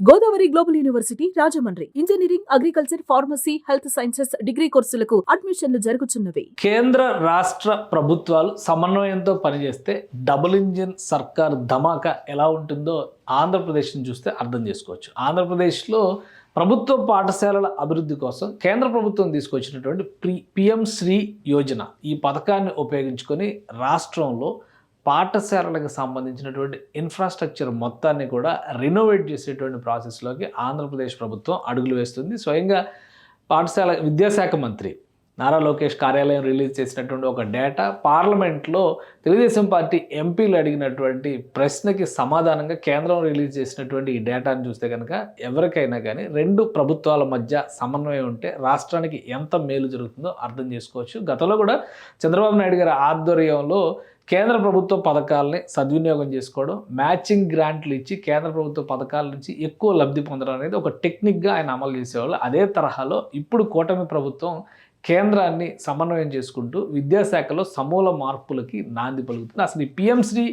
Godavari global university Rajahmundry engineering, agriculture, pharmacy, health sciences degree కోర్సులకు అడ్మిషన్లు జరుగుతున్నవి. కేంద్ర రాష్ట్ర ప్రభుత్వాలు సమన్వయంతో పనిచేస్తే డబుల్ ఇంజిన్ సర్కార్ ధమాకా ఎలా ఉంటుందో ఆంధ్రప్రదేశ్ని చూస్తే అర్థం చేసుకోవచ్చు. ఆంధ్రప్రదేశ్లో ప్రభుత్వ పాఠశాలల అభివృద్ధి కోసం కేంద్ర ప్రభుత్వం తీసుకొచ్చినటువంటి పిఎం శ్రీ యోజన ఈ పథకాన్ని ఉపయోగించుకొని రాష్ట్రంలో పాఠశాలలకు సంబంధించినటువంటి ఇన్ఫ్రాస్ట్రక్చర్ మొత్తాన్ని కూడా రినోవేట్ చేసేటువంటి ప్రాసెస్లోకి ఆంధ్రప్రదేశ్ ప్రభుత్వం అడుగులు వేస్తుంది. స్వయంగా పాఠశాల విద్యాశాఖ మంత్రి నారా లోకేష్ కార్యాలయం రిలీజ్ చేసినటువంటి ఒక డేటా పార్లమెంట్లో తెలుగుదేశం పార్టీ ఎంపీలు అడిగినటువంటి ప్రశ్నకి సమాధానంగా కేంద్రం రిలీజ్ చేసినటువంటి ఈ డేటాను చూస్తే కనుక ఎవరికైనా కానీ రెండు ప్రభుత్వాల మధ్య సమన్వయం ఉంటే రాష్ట్రానికి ఎంత మేలు జరుగుతుందో అర్థం చేసుకోవచ్చు. గతంలో కూడా చంద్రబాబు నాయుడు గారి ఆధ్వర్యంలో కేంద్ర ప్రభుత్వ పథకాలని సద్వినియోగం చేసుకోవడం, మ్యాచింగ్ గ్రాంట్లు ఇచ్చి కేంద్ర ప్రభుత్వ పథకాల నుంచి ఎక్కువ లబ్ధి పొందడం అనేది ఒక టెక్నిక్గా ఆయన అమలు చేసేవాళ్ళు. అదే తరహాలో ఇప్పుడు కూటమి ప్రభుత్వం కేంద్రాన్ని సమన్వయం చేసుకుంటూ విద్యాశాఖలో సమూల మార్పులకి నాంది పలుకుతుంది. అసలు ఈ పిఎం శ్రీ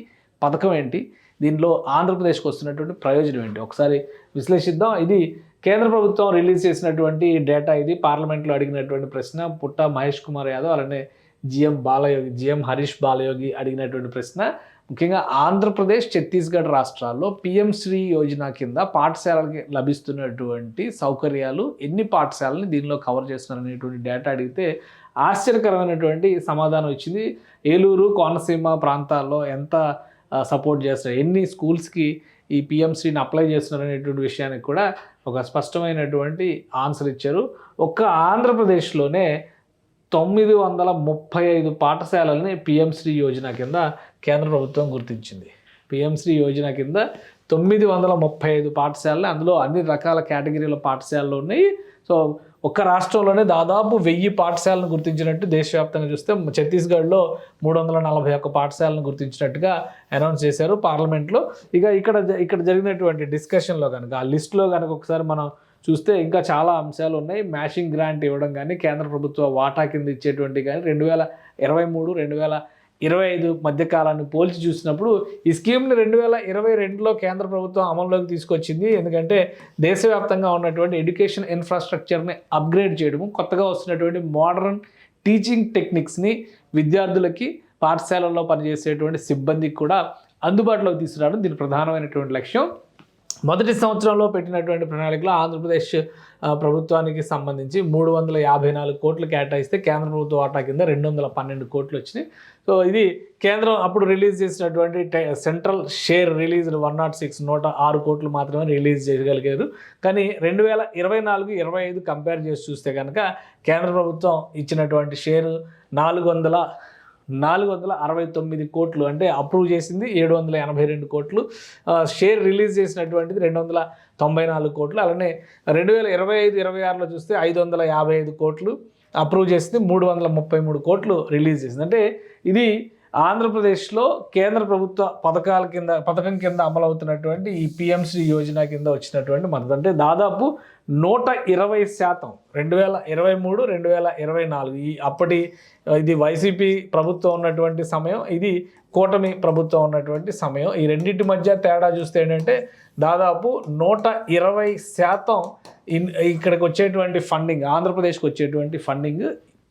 పథకం ఏంటి, దీనిలో ఆంధ్రప్రదేశ్కి వస్తున్నటువంటి ప్రయోజనం ఏంటి ఒకసారి విశ్లేషిద్దాం. ఇది కేంద్ర ప్రభుత్వం రిలీజ్ చేసినటువంటి డేటా. ఇది పార్లమెంట్లో అడిగినటువంటి ప్రశ్న. పుట్ట మహేష్ కుమార్ యాదవ్ అలానే జిఎం హరీష్ బాలయోగి అడిగినటువంటి ప్రశ్న. ముఖ్యంగా ఆంధ్రప్రదేశ్, ఛత్తీస్గఢ్ రాష్ట్రాల్లో పిఎం శ్రీ యోజన కింద పాఠశాలకి లభిస్తున్నటువంటి సౌకర్యాలు ఎన్ని పాఠశాలని దీనిలో కవర్ చేస్తున్నారనేటువంటి డేటా అడిగితే ఆశ్చర్యకరమైనటువంటి సమాధానం ఇచ్చింది. ఏలూరు, కోనసీమ ప్రాంతాల్లో ఎంత సపోర్ట్ చేస్తారు, ఎన్ని స్కూల్స్కి ఈ పిఎం శ్రీని అప్లై చేస్తున్నారు అనేటువంటి విషయానికి కూడా ఒక స్పష్టమైనటువంటి ఆన్సర్ ఇచ్చారు. ఒక్క ఆంధ్రప్రదేశ్లోనే 935 పాఠశాలల్ని పిఎం శ్రీ యోజన కింద కేంద్ర ప్రభుత్వం గుర్తించింది. పిఎం శ్రీ యోజన కింద 935 పాఠశాలలు, అందులో అన్ని రకాల కేటగిరీల పాఠశాలలు ఉన్నాయి. సో ఒక్క రాష్ట్రంలోనే దాదాపు 1000 పాఠశాలను గుర్తించినట్టు దేశవ్యాప్తంగా చూస్తే ఛత్తీస్గఢ్లో 341 పాఠశాలను గుర్తించినట్టుగా అనౌన్స్ చేశారు పార్లమెంట్లో. ఇక్కడ జరిగినటువంటి డిస్కషన్లో కనుక ఆ లిస్టులో కనుక ఒకసారి మనం చూస్తే ఇంకా చాలా అంశాలు ఉన్నాయి. మ్యాచింగ్ గ్రాంట్ ఇవ్వడం కానీ, కేంద్ర ప్రభుత్వ వాటా కింద ఇచ్చేటువంటి కానీ 2023-2025 మధ్యకాలాన్ని పోల్చి చూసినప్పుడు ఈ స్కీమ్ని 2022లో కేంద్ర ప్రభుత్వం అమల్లోకి తీసుకొచ్చింది. ఎందుకంటే దేశవ్యాప్తంగా ఉన్నటువంటి ఎడ్యుకేషన్ ఇన్ఫ్రాస్ట్రక్చర్ని అప్గ్రేడ్ చేయడము, కొత్తగా వస్తున్నటువంటి మోడర్న్ టీచింగ్ టెక్నిక్స్ని విద్యార్థులకి, పాఠశాలల్లో పనిచేసేటువంటి సిబ్బందికి కూడా అందుబాటులోకి తీసుకురావడం దీని ప్రధానమైనటువంటి లక్ష్యం. మొదటి సంవత్సరంలో పెట్టినటువంటి ప్రణాళికలో ఆంధ్రప్రదేశ్ ప్రభుత్వానికి సంబంధించి 354 కోట్లు కేటాయిస్తే కేంద్ర ప్రభుత్వ వాటా కింద 212 కోట్లు వచ్చినాయి. సో ఇది కేంద్రం అప్పుడు రిలీజ్ చేసినటువంటి సెంట్రల్ షేర్ రిలీజ్ 106 కోట్లు మాత్రమే రిలీజ్ చేయగలిగారు. కానీ 2024-25 కంపేర్ చేసి చూస్తే కనుక కేంద్ర ప్రభుత్వం ఇచ్చినటువంటి షేరు 469 కోట్లు, అంటే అప్రూవ్ చేసింది 782 కోట్లు, షేర్ రిలీజ్ చేసినటువంటిది 294 కోట్లు. అలానే 2025-26లో చూస్తే 555 కోట్లు అప్రూవ్ చేసింది, 333 కోట్లు రిలీజ్ చేసింది. అంటే ఇది ఆంధ్రప్రదేశ్లో కేంద్ర ప్రభుత్వ పథకం కింద అమలవుతున్నటువంటి ఈ పిఎం శ్రీ యోజన కింద వచ్చినటువంటి మద్దతు. అంటే దాదాపు 120% 2023-2024 ఇది వైసీపీ ప్రభుత్వం ఉన్నటువంటి సమయం, ఇది కూటమి ప్రభుత్వం ఉన్నటువంటి సమయం. ఈ రెండింటి మధ్య తేడా చూస్తే ఏంటంటే దాదాపు 120% ఇక్కడికి వచ్చేటువంటి ఫండింగ్, ఆంధ్రప్రదేశ్కి వచ్చేటువంటి ఫండింగ్,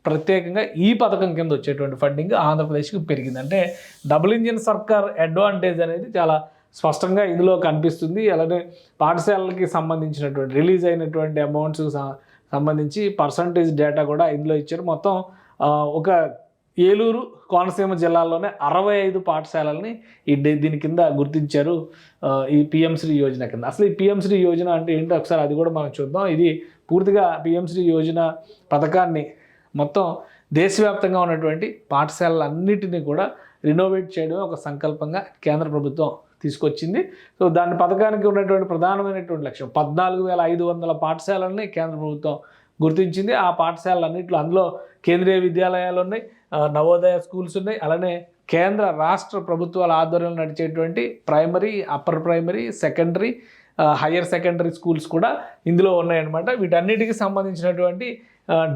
ప్రత్యేకంగా ఈ పథకం కింద వచ్చేటువంటి ఫండింగ్ ఆంధ్రప్రదేశ్కి పెరిగింది. అంటే డబుల్ ఇంజిన్ సర్కార్ అడ్వాంటేజ్ అనేది చాలా స్పష్టంగా ఇందులో కనిపిస్తుంది. అలానే పాఠశాలలకి సంబంధించినటువంటి రిలీజ్ అయినటువంటి అమౌంట్స్ సంబంధించి పర్సంటేజ్ డేటా కూడా ఇందులో ఇచ్చారు. మొత్తం ఒక ఏలూరు, కోనసీమ జిల్లాల్లోనే 65 పాఠశాలల్ని దీని కింద గుర్తించారు ఈ పిఎం శ్రీ యోజన కింద. అసలు ఈ పిఎం శ్రీ యోజన అంటే ఏంటో ఒకసారి అది కూడా మనం చూద్దాం. ఇది పూర్తిగా పిఎం శ్రీ యోజన పథకాన్ని మొత్తం దేశవ్యాప్తంగా ఉన్నటువంటి పాఠశాలలన్నిటినీ కూడా రినోవేట్ చేయడమే ఒక సంకల్పంగా కేంద్ర ప్రభుత్వం తీసుకొచ్చింది. సో దాని పథకానికి ఉన్నటువంటి ప్రధానమైనటువంటి లక్ష్యం 14,500 పాఠశాలల్ని కేంద్ర ప్రభుత్వం గుర్తించింది. ఆ పాఠశాలలన్నింటిలో అందులో కేంద్రీయ విద్యాలయాలు ఉన్నాయి, నవోదయ స్కూల్స్ ఉన్నాయి, అలానే కేంద్ర రాష్ట్ర ప్రభుత్వాల ఆధ్వర్యంలో నడిచేటువంటి primary, upper primary, secondary, higher secondary schools కూడా ఇందులో ఉన్నాయన్నమాట. వీటన్నిటికీ సంబంధించినటువంటి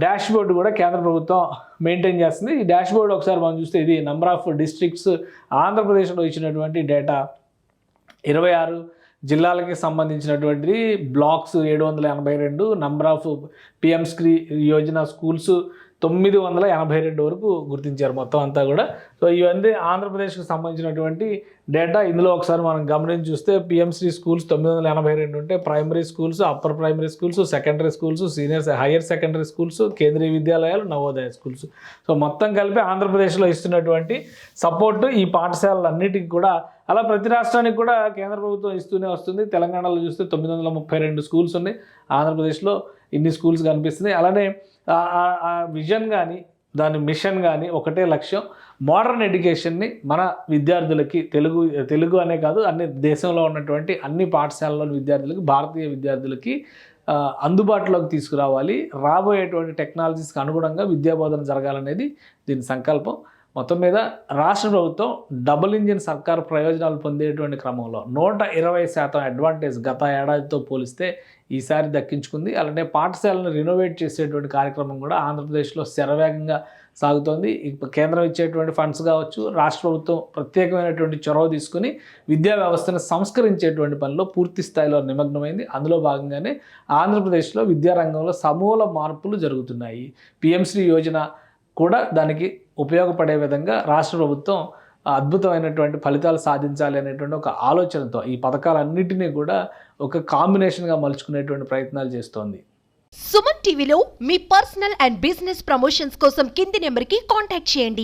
డాష్ బోర్డు కూడా కేంద్ర ప్రభుత్వం మెయింటైన్ చేస్తుంది. ఈ డాష్ బోర్డు ఒకసారి మనం చూస్తే ఇది నెంబర్ ఆఫ్ డిస్ట్రిక్ట్స్ ఆంధ్రప్రదేశ్లో ఇచ్చినటువంటి డేటా 26 జిల్లాలకి సంబంధించినటువంటి blocks 782, number of PM Shri Yojana schools 982 వరకు గుర్తించారు మొత్తం అంతా కూడా. సో ఇవన్నీ ఆంధ్రప్రదేశ్కి సంబంధించినటువంటి డేటా. ఇందులో ఒకసారి మనం గమనించి చూస్తే పిఎంశ్రీ స్కూల్స్ 982 ఉంటే primary schools, upper primary schools, secondary schools, higher secondary schools, కేంద్రీయ విద్యాలయాలు, నవోదయ స్కూల్స్. సో మొత్తం కలిపి ఆంధ్రప్రదేశ్లో ఇస్తున్నటువంటి సపోర్టు ఈ పాఠశాలలన్నిటికీ కూడా, అలా ప్రతి రాష్ట్రానికి కూడా కేంద్ర ప్రభుత్వం ఇస్తూనే వస్తుంది. తెలంగాణలో చూస్తే 932 స్కూల్స్ ఉన్నాయి, ఆంధ్రప్రదేశ్లో ఇన్ని స్కూల్స్ కనిపిస్తుంది. అలానే ఆ విజన్ కానీ దాని మిషన్ కానీ ఒకటే లక్ష్యం, మోడర్న్ ఎడ్యుకేషన్ని మన విద్యార్థులకి తెలుగు అనే కాదు అన్ని దేశంలో ఉన్నటువంటి అన్ని పాఠశాలలోని విద్యార్థులకి, భారతీయ విద్యార్థులకి అందుబాటులోకి తీసుకురావాలి. రాబోయేటువంటి టెక్నాలజీస్కి అనుగుణంగా విద్యాబోధన జరగాలనేది దీని సంకల్పం. మొత్తం మీద రాష్ట్ర ప్రభుత్వం డబుల్ ఇంజిన్ సర్కార్ ప్రయోజనాలు పొందేటువంటి క్రమంలో 120% అడ్వాంటేజ్ గత ఏడాదితో పోలిస్తే ఈసారి దక్కించుకుంది. అలానే పాఠశాలను రినోవేట్ చేసేటువంటి కార్యక్రమం కూడా ఆంధ్రప్రదేశ్లో శరవేగంగా సాగుతోంది. కేంద్రం ఇచ్చేటువంటి ఫండ్స్ కావచ్చు, రాష్ట్ర ప్రభుత్వం ప్రత్యేకమైనటువంటి చొరవ తీసుకుని విద్యా వ్యవస్థను సంస్కరించేటువంటి పనిలో పూర్తి స్థాయిలో నిమగ్నమైంది. అందులో భాగంగానే ఆంధ్రప్రదేశ్లో విద్యారంగంలో సమూల మార్పులు జరుగుతున్నాయి. పిఎంశ్రీ యోజన కూడా దానికి ఉపయోగపడే విధంగా రాష్ట్ర ప్రభుత్వం అద్భుతమైనటువంటి ఫలితాలు సాధించాలి అనేటువంటి ఒక ఆలోచనతో ఈ పథకాలన్నింటినీ కూడా ఒక కాంబినేషన్గా మలుచుకునేటువంటి ప్రయత్నాలు చేస్తోంది. సుమన్ టీవీలో మీ పర్సనల్ అండ్ బిజినెస్ ప్రమోషన్స్ కోసం కింది నెంబర్కి కాంటాక్ట్ చేయండి.